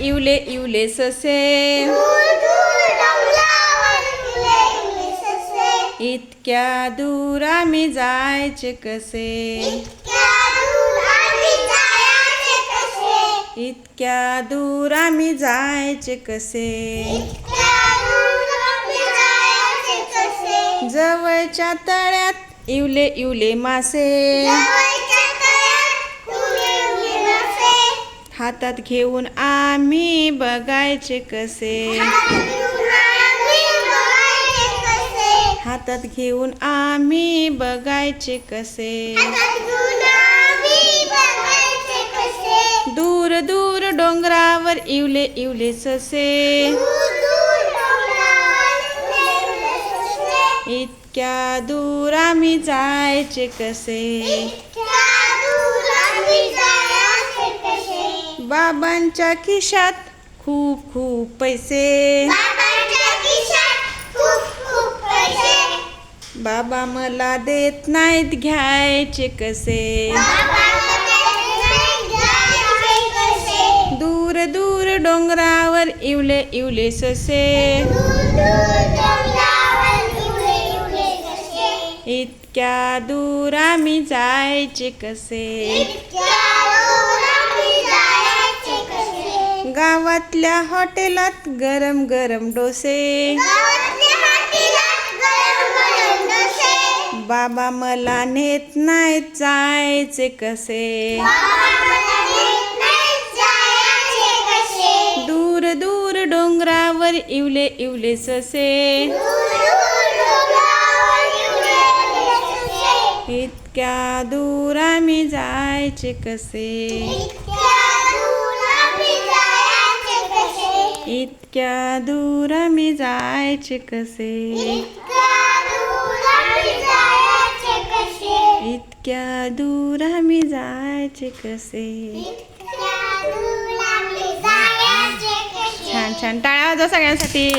इवले इवले ससे, इतक्या दूर आम्ही जायचे कसे, इतक्या दूर आम्ही जायचे कसे, जवळच्या तळ्यात इवले इवले मासे, हातात घेऊन आम्ही बघायचे कसे, हातात घेऊन आम्ही बघायचे कसे, दूर दूर डोंगरावर इवले इवले ससे, इतक्या दूर आम्ही जायचे कसे, बाबांच्या खिशात खूप खूप पैसे, बाबा मला देत नाहीत घ्यायचे कसे, दूर दूर डोंगरावर इवले इवले ससे, इतक्या दूर आम्ही जायचे कसे, गावातल्या हॉटेलात गरम गरम डोसे, बाबा मला नेत नाहीत जायचे कसे, दूर दूर डोंगरावर इवले इवले ससे, इतक्या दूर आम्ही जायचे कसे, इतक्या दूर आम्ही जायचे कसे, इतक्या दूर आम्ही जायचे कसे. छान छान टाळ्या वाजवा सगळ्यांसाठी.